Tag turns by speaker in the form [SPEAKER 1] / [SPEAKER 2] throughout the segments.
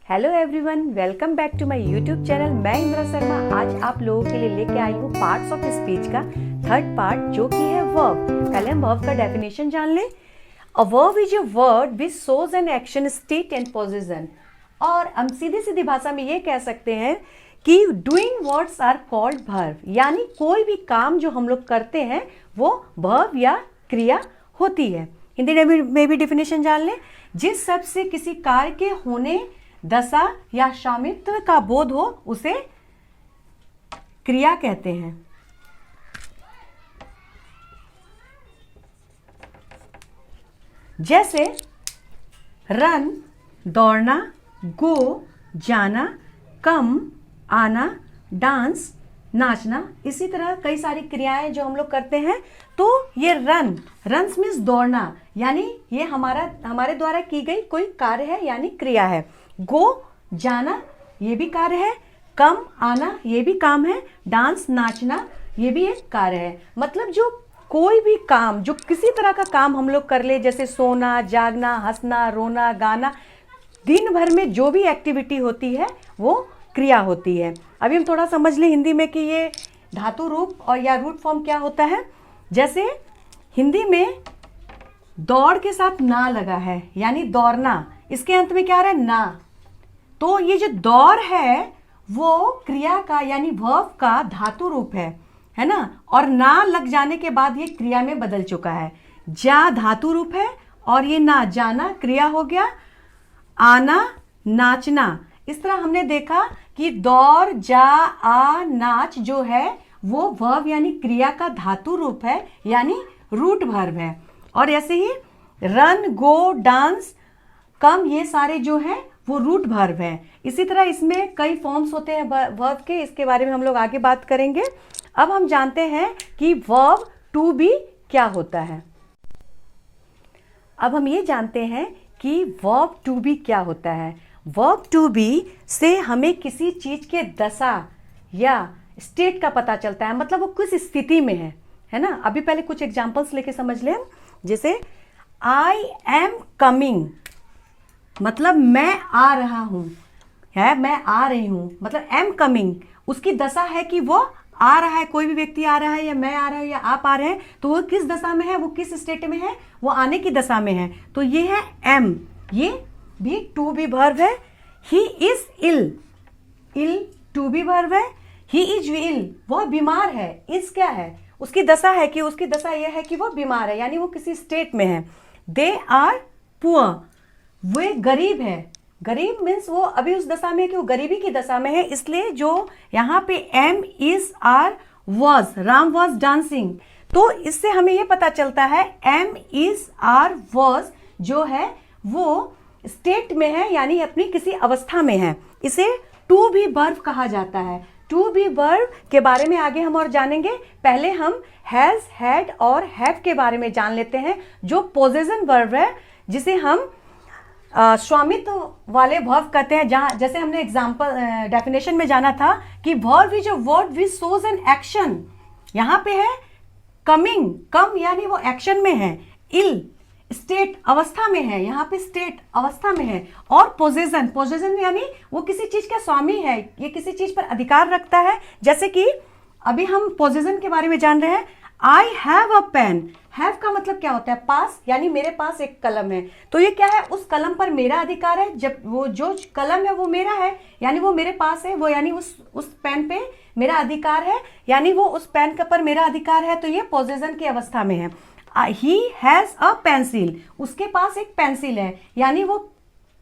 [SPEAKER 1] Hello everyone, welcome back to my YouTube channel. मैं इंद्रा शर्मा आज आप लोगों के लिए लेके आई हूँ पार्ट्स ऑफ स्पीच का थर्ड पार्ट, जो कि है वर्ब। पहले हम वर्ब का डेफिनेशन जान लें। A verb is a word which shows an action, state and position. और हम सीधी सीधी भाषा में ये कह सकते हैं कि doing words are called verb, यानी कोई भी काम जो हम लोग करते हैं वो वर्ब या क्रिया होती है। हिंदी में भी डेफिनेशन जान लें। जिस शब्द से किसी कार्य के होने, दशा या स्वामित्व का बोध हो उसे क्रिया कहते हैं। जैसे रन दौड़ना, गो जाना, कम आना, डांस नाचना। इसी तरह कई सारी क्रियाएं जो हम लोग करते हैं। तो ये रन्स मीन्स दौड़ना, यानी ये हमारे द्वारा की गई कोई कार्य है यानी क्रिया है। गो जाना ये भी कार्य है, कम आना ये भी काम है, डांस नाचना ये भी एक कार्य है। मतलब जो कोई भी काम, जो किसी तरह का काम हम लोग कर ले, जैसे सोना, जागना, हंसना, रोना, गाना, दिन भर में जो भी एक्टिविटी होती है वो क्रिया होती है। अभी हम थोड़ा समझ लें हिंदी में कि ये धातु रूप और या रूट फॉर्म क्या होता है। जैसे हिंदी में दौड़ के साथ ना लगा है यानी दौड़ना, इसके अंत में क्या आ रहा है? ना। तो ये जो दौड़ है वो क्रिया का यानी वर्ब का धातु रूप है ना। और ना लग जाने के बाद ये क्रिया में बदल चुका है। जा धातु रूप है और ये ना, जाना क्रिया हो गया, आना नाचना। इस तरह हमने देखा कि दौड़, जा, आ, नाच जो है वो वर्ब यानी क्रिया का धातु रूप है यानी रूट वर्ब है। और ऐसे ही रन, गो, डांस, कम, ये सारे जो हैं वो रूट वर्ब है। इसी तरह इसमें कई फॉर्म्स होते हैं वर्ब के, इसके बारे में हम लोग आगे बात करेंगे। अब हम जानते हैं कि वर्ब टू बी क्या होता है। अब हम ये जानते हैं कि वर्ब टू बी क्या होता है। वर्ब टू बी से हमें किसी चीज के दशा या स्टेट का पता चलता है, मतलब वो किस स्थिति में है ना। अभी पहले कुछ एग्जांपल्स लेके समझ लें। जैसे आई एम कमिंग, मतलब मैं आ रहा हूं, है मैं आ रही हूं, मतलब एम कमिंग उसकी दशा है कि वो आ रहा है, कोई भी व्यक्ति आ रहा है या मैं आ रहा हूं या आप आ रहे हैं, तो वो किस दशा में है, वो किस स्टेट में है, वो आने की दशा में है। तो ये है एम, ये भी टू बी वर्ब है। He is ill to be verb है। ही इज इल, वह बीमार है। इज क्या है? उसकी दशा है कि उसकी दशा यह है कि वो बीमार है यानी वो किसी स्टेट में है। दे आर पुअर, वे गरीब है। गरीब मीन्स वो अभी उस दशा में है कि वो गरीबी की दशा में है, इसलिए जो यहाँ पे am is are was, Ram was dancing. तो इससे हमें ये पता चलता है एम इज आर वॉज जो है वो स्टेट में है यानी अपनी किसी अवस्था में है। इसे टू बी वर्ब कहा जाता है। टू बी वर्ब के बारे में आगे हम और जानेंगे। पहले हम हैज, हैड और हैव के बारे में जान लेते हैं, जो पोजेशन वर्ब है, जिसे हम स्वामित्व वाले वर्ब कहते हैं। जहां जैसे हमने एग्जांपल डेफिनेशन में जाना था कि verb is a word which shows an action. यहाँ पे है कमिंग, कम यानी वो एक्शन में है। इल स्टेट अवस्था में है, यहाँ पे स्टेट अवस्था में है। और पोजेशन यानी वो किसी चीज का स्वामी है, ये किसी चीज पर अधिकार रखता है। जैसे कि अभी हम पोजेशन के बारे में जान रहे हैं। I have a pen, have का मतलब क्या होता है? पास, यानी मेरे पास एक कलम है। तो ये क्या है? उस कलम पर मेरा अधिकार है। जब वो जो कलम है वो मेरा है यानी वो मेरे पास है, वो यानी उस पेन पे मेरा अधिकार है, यानी वो उस पेन का पर मेरा अधिकार है। तो ये पोजेशन की अवस्था में है। ही हैज अ पेंसिल, उसके पास एक पेंसिल है यानी वो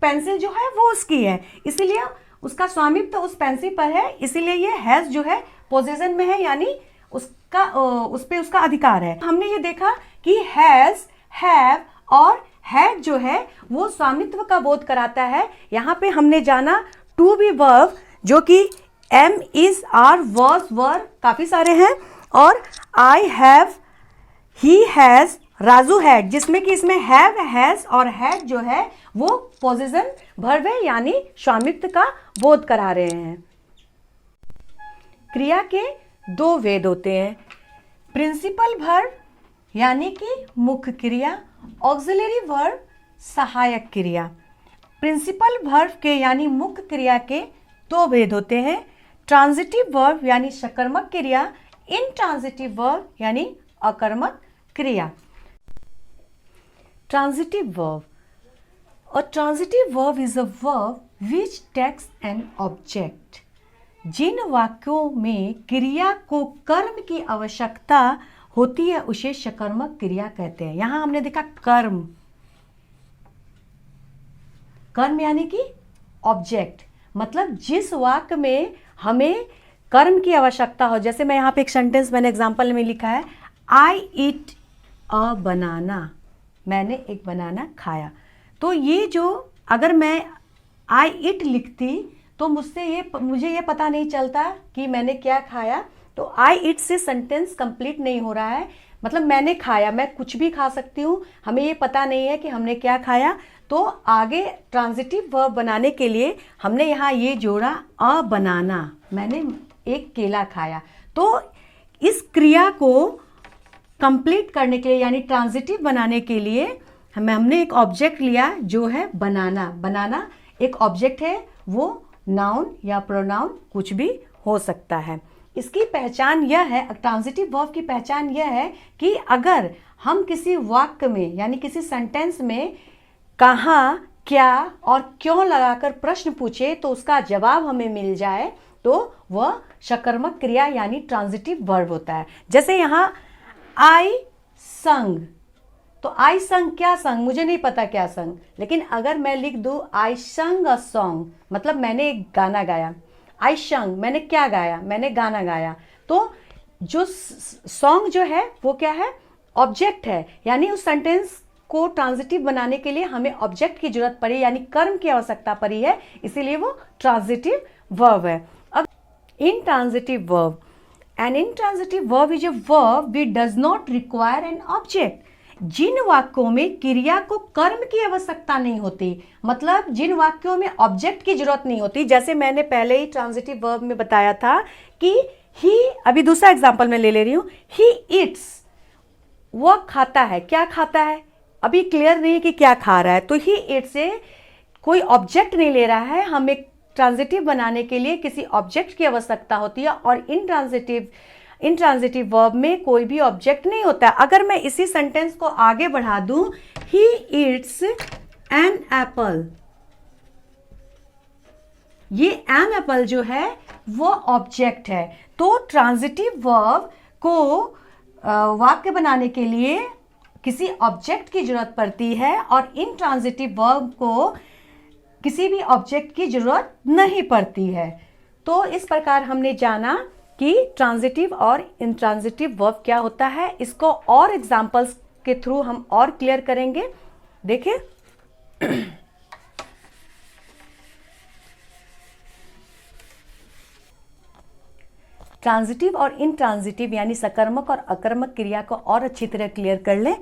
[SPEAKER 1] पेंसिल जो है वो उसकी है, इसीलिए उसका स्वामित्व तो उस पेंसिल पर है, इसीलिए ये हैज जो है पोजेशन में है यानी उस पे उसका अधिकार है। हमने ये देखा कि हैज, हैव और हैड जो है वो स्वामित्व का बोध कराता है। यहाँ पे हमने जाना टू बी वर्ब, जो कि am is are was were काफी सारे हैं, और I have, he has, Raju had, जिसमें कि इसमें हैव, हैज और हैड जो है वो पोजेशन वर्ब है यानी स्वामित्व का बोध करा रहे हैं। क्रिया के दो वेद होते हैं, प्रिंसिपल वर्ब यानी कि मुख्य क्रिया, ऑक्सिलरी वर्ब सहायक क्रिया। प्रिंसिपल वर्ब के यानी मुख्य क्रिया के दो भेद होते हैं, ट्रांजिटिव वर्ब यानी सकर्मक क्रिया, इनट्रांजिटिव वर्ब यानी अकर्मक क्रिया। Transitive verb, a transitive verb is a verb which takes an object. जिन वाक्यों में क्रिया को कर्म की आवश्यकता होती है उसे सकर्मक क्रिया कहते हैं। यहां हमने देखा कर्म, कर्म यानी कि ऑब्जेक्ट, मतलब जिस वाक्य में हमें कर्म की आवश्यकता हो। जैसे मैं यहाँ पे एक सेंटेंस मैंने एग्जांपल में लिखा है, आई ईट अ बनाना, मैंने एक बनाना खाया। तो ये जो अगर मैं आई ईट लिखती तो मुझे ये पता नहीं चलता कि मैंने क्या खाया। तो आई ईट से सेंटेंस कंप्लीट नहीं हो रहा है, मतलब मैंने खाया, मैं कुछ भी खा सकती हूँ, हमें ये पता नहीं है कि हमने क्या खाया। तो आगे ट्रांजिटिव वर्ब बनाने के लिए हमने यहाँ ये जोड़ा अ बनाना, मैंने एक केला खाया। तो इस क्रिया को कंप्लीट करने के लिए यानी ट्रांजिटिव बनाने के लिए हमने एक ऑब्जेक्ट लिया जो है बनाना। बनाना एक ऑब्जेक्ट है, वो नाउन या प्रोनाउन कुछ भी हो सकता है। इसकी पहचान यह है, ट्रांजिटिव वर्ब की पहचान यह है कि अगर हम किसी वाक्य में यानी किसी सेंटेंस में कहाँ, क्या और क्यों लगाकर प्रश्न पूछे तो उसका जवाब हमें मिल जाए तो वह सकर्मक क्रिया यानी ट्रांजिटिव वर्ब होता है। जैसे यहाँ आई संग, तो आई संग, क्या संग, मुझे नहीं पता क्या संग, लेकिन अगर मैं लिख दूँ आई संग अ सॉन्ग, मतलब मैंने एक गाना गाया। आई संग, मैंने क्या गाया, मैंने गाना गाया। तो जो सॉन्ग जो है वो क्या है, ऑब्जेक्ट है, यानी उस सेंटेंस को ट्रांजिटिव बनाने के लिए हमें ऑब्जेक्ट की जरूरत पड़ी यानी कर्म की आवश्यकता पड़ी है, इसीलिए वो ट्रांजिटिव वर्ब है। अब intransitive verb, an intransitive verb is a verb which does not require an object। जिन वाक्यों में क्रिया को कर्म की आवश्यकता नहीं होती, मतलब जिन वाक्यों में ऑब्जेक्ट की जरूरत नहीं होती, जैसे मैंने पहले ही ट्रांजिटिव वर्ब में बताया था कि ही, अभी दूसरा एग्जांपल मैं ले रही हूं, ही ईट्स, वह खाता है, क्या खाता है, अभी क्लियर नहीं है कि क्या खा रहा है, तो ही ईट्स से कोई ऑब्जेक्ट नहीं ले रहा है। हम एक ट्रांजिटिव बनाने के लिए किसी ऑब्जेक्ट की आवश्यकता होती है, और इनट्रांजिटिव वर्ब में कोई भी ऑब्जेक्ट नहीं होता है। अगर मैं इसी सेंटेंस को आगे बढ़ा दूं, ही ईट्स एन एप्पल, ये एन एप्पल जो है वो ऑब्जेक्ट है। तो ट्रांजिटिव वर्ब को वाक्य बनाने के लिए किसी ऑब्जेक्ट की जरूरत पड़ती है, और इनट्रांजिटिव वर्ब को किसी भी ऑब्जेक्ट की जरूरत नहीं पड़ती है। तो इस प्रकार हमने जाना कि ट्रांजिटिव और इनट्रांजिटिव वर्ब क्या होता है। इसको और एग्जांपल्स के थ्रू हम और क्लियर करेंगे। देखिए ट्रांजिटिव और इनट्रांजिटिव यानी सकर्मक और अकर्मक क्रिया को और अच्छी तरह क्लियर कर लें।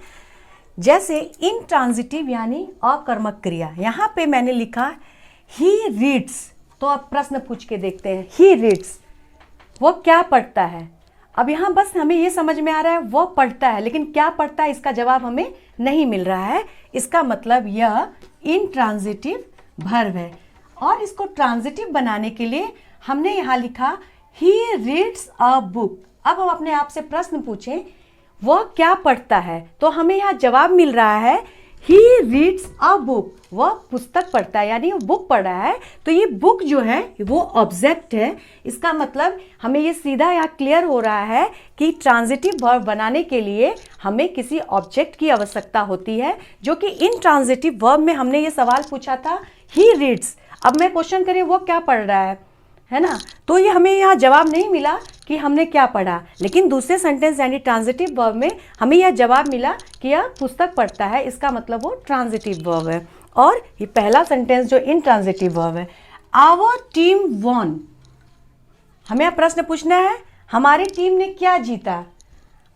[SPEAKER 1] जैसे इनट्रांजिटिव यानी अकर्मक क्रिया, यहां पे मैंने लिखा ही रीड्स, तो अब प्रश्न पूछ के देखते हैं, ही रीड्स, वो क्या पढ़ता है। अब यहां बस हमें ये समझ में आ रहा है वो पढ़ता है, लेकिन क्या पढ़ता है इसका जवाब हमें नहीं मिल रहा है। इसका मतलब यह इनट्रांजिटिव वर्ब है, और इसको ट्रांजिटिव बनाने के लिए हमने यहां लिखा ही रीड्स अ बुक। अब हम अपने आप से प्रश्न पूछें वह क्या पढ़ता है, तो हमें यहाँ जवाब मिल रहा है ही रीड्स अ बुक, वह पुस्तक पढ़ता है, यानी वो बुक पढ़ रहा है। तो ये बुक जो है वो ऑब्जेक्ट है। इसका मतलब हमें ये सीधा यहाँ क्लियर हो रहा है कि ट्रांजिटिव वर्ब बनाने के लिए हमें किसी ऑब्जेक्ट की आवश्यकता होती है, जो कि इनट्रांजिटिव वर्ब में हमने ये सवाल पूछा था ही रीड्स। अब मैं क्वेश्चन करें वो क्या पढ़ रहा है ना, तो ये हमें यहाँ जवाब नहीं मिला कि हमने क्या पढ़ा, लेकिन दूसरे सेंटेंस यानी ट्रांजिटिव वर्ब में हमें यह जवाब मिला कि यह पुस्तक पढ़ता है। इसका मतलब वो ट्रांजिटिव वर्ब है। और ये पहला सेंटेंस जो इनट्रांजिटिव वर्ब है, आवर टीम वॉन, हमें यह प्रश्न पूछना है हमारी टीम ने क्या जीता।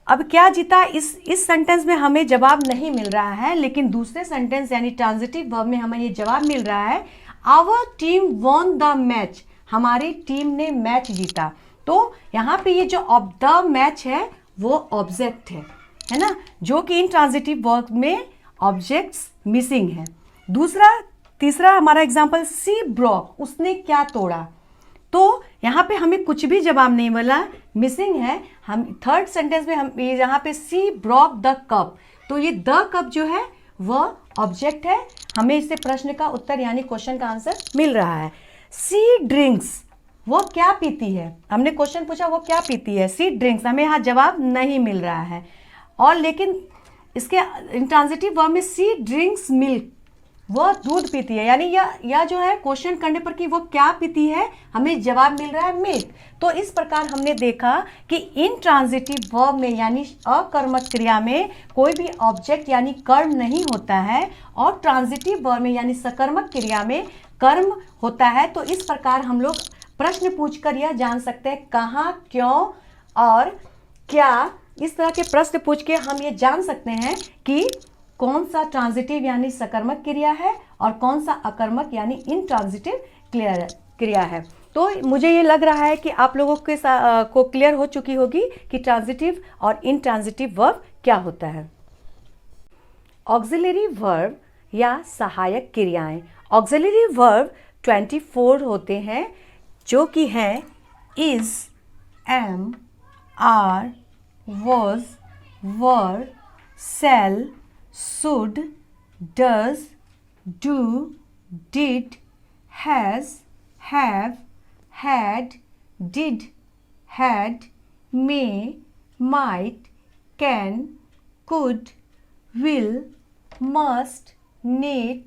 [SPEAKER 1] अब क्या जीता इस सेंटेंस में हमें जवाब नहीं मिल रहा है, लेकिन दूसरे सेंटेंस यानी ट्रांजिटिव वर्ब में हमें ये जवाब मिल रहा है our team won the match, हमारी टीम ने मैच जीता। तो यहाँ पे ये जो द मैच है वो ऑब्जेक्ट है ना, जो कि इनट्रांजिटिव वर्ब में ऑब्जेक्ट्स मिसिंग है। दूसरा तीसरा हमारा एग्जाम्पल, सी ब्रोक, उसने क्या तोड़ा। तो यहाँ पे हमें कुछ भी जवाब नहीं मिला, मिसिंग है। हम थर्ड सेंटेंस में हम यहाँ पे सी ब्रोक द कप, तो ये द कप जो है वह ऑब्जेक्ट है, हमें इससे प्रश्न का उत्तर यानी क्वेश्चन का आंसर मिल रहा है। सी ड्रिंक्स, वो क्या पीती है, हमने क्वेश्चन पूछा वो क्या पीती है, सी ड्रिंक्स, हमें यहाँ जवाब नहीं मिल रहा है। और लेकिन इसके इंट्रांजिटिव वर्ब में सी ड्रिंक्स मिल्क, वह दूध पीती है, यानी या जो है क्वेश्चन करने पर कि वो क्या पीती है, हमें जवाब मिल रहा है मिल्क। तो इस प्रकार हमने देखा कि इंट्रांजिटिव वर्ब में यानी अकर्मक क्रिया में कोई भी ऑब्जेक्ट यानी कर्म नहीं होता है, और ट्रांजिटिव वर्ब में यानी सकर्मक क्रिया में कर्म होता है। तो इस प्रकार हम लोग प्रश्न पूछकर यह जान सकते हैं कहाँ, क्यों और क्या, इस तरह के प्रश्न पूछ के हम ये जान सकते हैं कि कौन सा ट्रांजिटिव यानी सकर्मक क्रिया है और कौन सा अकर्मक यानी इंट्रांजिटिव क्रिया है। तो मुझे ये लग रहा है कि आप लोगों के को क्लियर हो चुकी होगी कि ट्रांजिटिव और इंट्रांजिटिव वर्ब क्या होता है। ऑक्सिलरी वर्ब या सहायक क्रियाएं, ऑक्सिलरी वर्ब 24 होते हैं, जो कि हैं is, am, are, was, were, shall, should, does, do, did, has, have, had, did, had, may, might, can, could, will, must, need,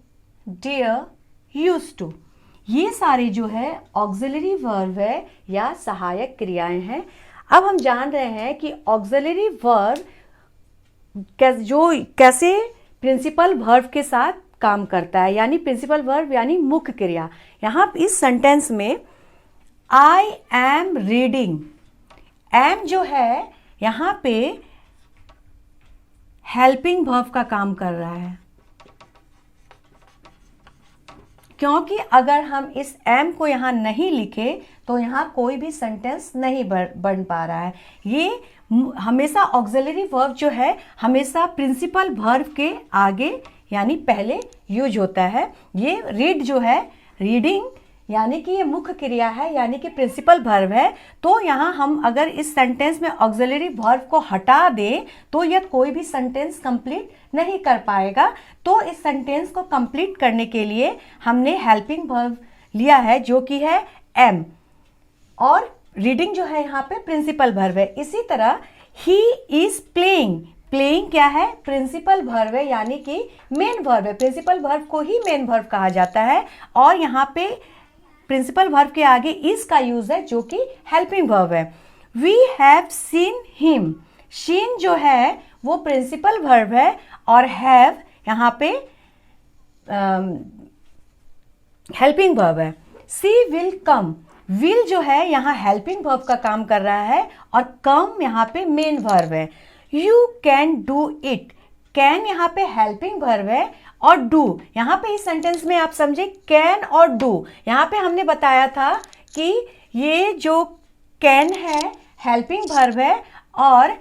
[SPEAKER 1] dare, used to, ये सारे जो है ऑक्सिलरी वर्ब है या सहायक क्रियाएं हैं। अब हम जान रहे हैं कि ऑक्सिलरी वर्ब कैसे प्रिंसिपल वर्ब के साथ काम करता है, यानी प्रिंसिपल वर्ब यानी मुख्य क्रिया। यहाँ इस सेंटेंस में आई एम रीडिंग, एम जो है यहाँ पे हेल्पिंग वर्ब का काम कर रहा है, क्योंकि अगर हम इस एम को यहाँ नहीं लिखे तो यहाँ कोई भी सेंटेंस नहीं बन पा रहा है। ये हमेशा ऑक्सिलरी वर्ब जो है हमेशा प्रिंसिपल वर्ब के आगे यानी पहले यूज होता है। ये रीड जो है, रीडिंग यानी कि ये मुख्य क्रिया है यानी कि प्रिंसिपल वर्ब है। तो यहाँ हम अगर इस सेंटेंस में ऑक्सिलरी वर्ब को हटा दें तो यह कोई भी सेंटेंस कंप्लीट नहीं कर पाएगा। तो इस सेंटेंस को कंप्लीट करने के लिए हमने हेल्पिंग वर्ब लिया है जो कि है एम, और रीडिंग जो है यहाँ पे प्रिंसिपल वर्ब है। इसी तरह ही इज प्लेइंग, प्लेइंग क्या है, प्रिंसिपल वर्ब है यानी कि मेन वर्ब है। प्रिंसिपल वर्ब को ही मेन वर्ब कहा जाता है, और यहाँ पे प्रिंसिपल वर्ब के आगे इज का यूज है जो कि हेल्पिंग वर्ब है। We have seen him, seen जो है वो प्रिंसिपल वर्ब है, और हैव यहाँ पे हेल्पिंग वर्ब है। सी विल कम, विल जो है यहाँ हेल्पिंग वर्ब का काम कर रहा है, और कम यहाँ पे मेन वर्ब है। You can do it, can यहाँ पे हेल्पिंग वर्ब है, और डू यहाँ पे इस सेंटेंस में आप समझे कैन और डू। यहाँ पे हमने बताया था कि ये जो कैन है हेल्पिंग वर्ब है और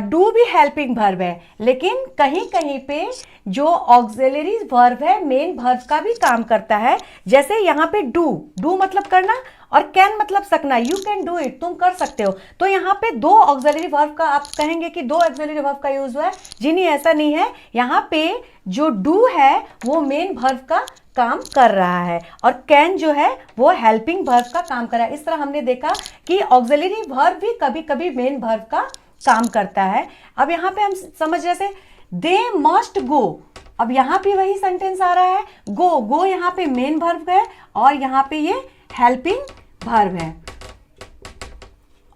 [SPEAKER 1] डू भी हेल्पिंग वर्ब है, लेकिन कहीं कहीं पे जो ऑक्सिलरी वर्ब है मेन वर्ब का भी काम करता है। जैसे यहाँ पे डू, डू मतलब करना, और कैन मतलब सकना, यू कैन डू इट, तुम कर सकते हो। तो यहाँ पे दो ऑक्सिलरी वर्ब का, आप कहेंगे कि दो ऑक्सिलरी वर्ब का यूज हुआ है, जी नहीं ऐसा नहीं है। यहाँ पे जो डू है वो मेन वर्ब का काम कर रहा है, और कैन जो है वो हेल्पिंग वर्ब का काम कर रहा है। इस तरह हमने देखा कि ऑक्सिलरी वर्ब भी कभी कभी मेन वर्ब का काम करता है। अब यहाँ पे हम समझ, जैसे दे मस्ट गो, अब यहाँ पे वही सेंटेंस आ रहा है, गो, गो यहाँ पे मेन वर्ब है और यहाँ पे ये हेल्पिंग वर्ब है,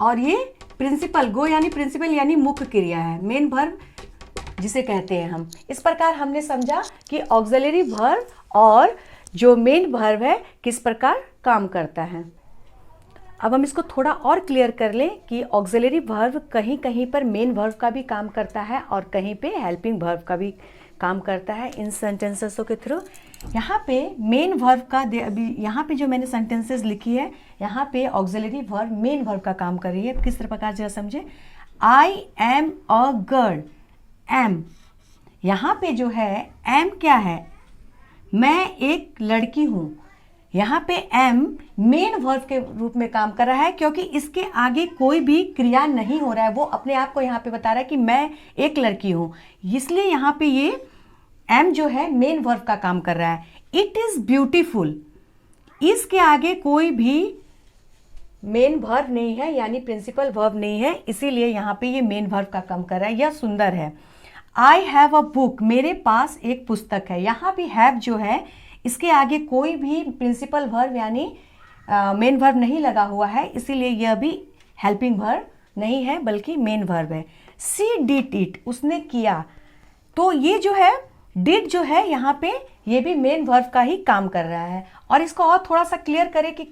[SPEAKER 1] और ये प्रिंसिपल, गो यानी प्रिंसिपल यानी मुख्य क्रिया है, मेन वर्ब जिसे कहते हैं हम। इस प्रकार हमने समझा कि ऑक्सिलरी वर्ब और जो मेन वर्ब है किस प्रकार काम करता है। अब हम इसको थोड़ा और क्लियर कर लें कि ऑक्सिलरी वर्ब कहीं कहीं पर मेन वर्ब का भी काम करता है और कहीं पे हेल्पिंग वर्ब का भी काम करता है इन सेंटेंसेसों के थ्रू। यहाँ पे मेन वर्ब का अभी यहाँ पे जो मैंने सेंटेंसेस लिखी है यहाँ पे ऑक्सिलरी वर्ब मेन वर्ब का काम कर रही है। किस प्रकार जरा समझे, I am a girl, am यहाँ पे जो है एम क्या है, मैं एक लड़की हूँ, यहाँ पे एम मेन वर्ब के रूप में काम कर रहा है क्योंकि इसके आगे कोई भी क्रिया नहीं हो रहा है। वो अपने आप को यहाँ पे बता रहा है कि मैं एक लड़की हूँ, इसलिए यहाँ पे ये एम जो है मेन वर्ब का काम कर रहा है। इट इज़ ब्यूटीफुल, इसके आगे कोई भी मेन वर्ब नहीं है, यानी प्रिंसिपल वर्ब नहीं है, इसीलिए यहाँ पे ये मेन वर्ब का काम कर रहा है। यह सुंदर है। आई हैव अ बुक, मेरे पास एक पुस्तक है। यहाँ भी हैव जो है इसके आगे कोई भी प्रिंसिपल वर्ब यानी मेन वर्ब नहीं लगा हुआ है, इसीलिए यह भी हेल्पिंग वर्ब नहीं है बल्कि मेन वर्ब है। सी डिड इट, उसने किया। तो ये जो है डिड जो है यहाँ पे ये भी मेन वर्ब का ही काम कर रहा है। और इसको और थोड़ा सा क्लियर करें कि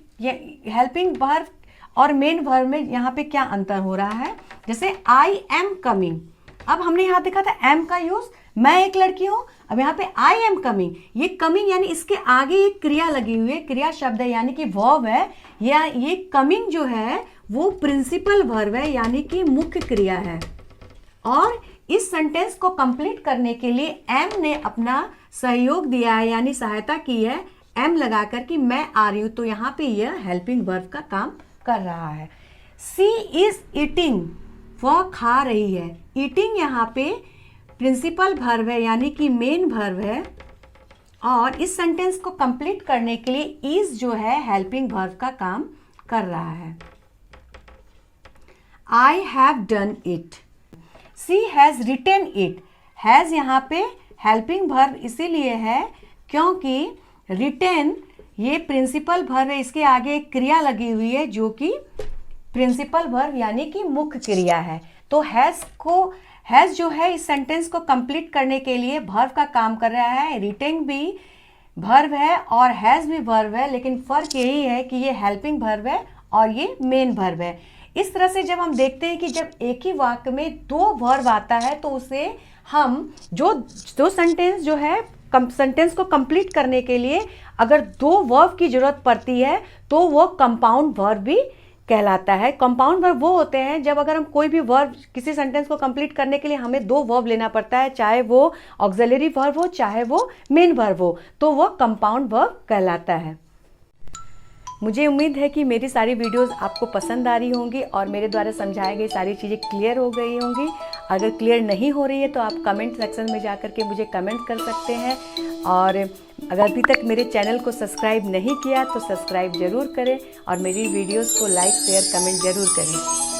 [SPEAKER 1] हेल्पिंग वर्ब और मेन वर्ब में यहाँ पे क्या अंतर हो रहा है। जैसे आई एम कमिंग, अब हमने यहाँ देखा था एम का यूज, मैं एक लड़की हूँ। अब यहाँ पे आई एम कमिंग, ये कमिंग यानी इसके आगे एक क्रिया लगी हुई है, क्रिया शब्द है यानी कि वर्ब है, या ये कमिंग जो है वो प्रिंसिपल वर्ब है यानी कि मुख्य क्रिया है। और इस सेंटेंस को कंप्लीट करने के लिए एम ने अपना सहयोग दिया है यानी सहायता की है एम लगाकर कि मैं आ रही हूँ, तो यहाँ पे यह हेल्पिंग वर्ब का काम कर रहा है। सी इज ईटिंग, वह खा रही है। ईटिंग यहाँ पे प्रिंसिपल वर्ब है यानी कि मेन वर्ब है। और इस सेंटेंस को कंप्लीट करने के लिए इज जो है हेल्पिंग वर्ब का काम कर रहा है। I have done it, she has written it. Has यहाँ पे हेल्पिंग वर्ब इसीलिए है क्योंकि रिटेन ये प्रिंसिपल वर्ब है, इसके आगे एक क्रिया लगी हुई है जो कि प्रिंसिपल वर्ब यानी कि मुख्य क्रिया है। तो हैज जो है इस सेंटेंस को कंप्लीट करने के लिए वर्ब का काम कर रहा है। रिटेन भी वर्ब है और हैज भी वर्ब है, लेकिन फर्क यही है कि ये हेल्पिंग वर्ब है और ये मेन वर्ब है। इस तरह से जब हम देखते हैं कि जब एक ही वाक्य में दो वर्ब आता है तो उसे हम जो सेंटेंस जो है सेंटेंस को कंप्लीट करने के लिए अगर दो वर्ब की जरूरत पड़ती है तो वो कंपाउंड वर्ब भी कहलाता है। कंपाउंड वर्ब वो होते हैं जब अगर हम कोई भी वर्ब किसी सेंटेंस को कंप्लीट करने के लिए हमें दो वर्ब लेना पड़ता है, चाहे वो ऑक्सिलरी वर्ब हो चाहे वो मेन वर्ब हो, तो वो कंपाउंड वर्ब कहलाता है। मुझे उम्मीद है कि मेरी सारी वीडियोस आपको पसंद आ रही होंगी और मेरे द्वारा समझाई गई सारी चीज़ें क्लियर हो गई होंगी। अगर क्लियर नहीं हो रही है तो आप कमेंट सेक्शन में जा कर के मुझे कमेंट कर सकते हैं। और अगर अभी तक मेरे चैनल को सब्सक्राइब नहीं किया तो सब्सक्राइब ज़रूर करें और मेरी वीडियोस को लाइक शेयर कमेंट ज़रूर करें।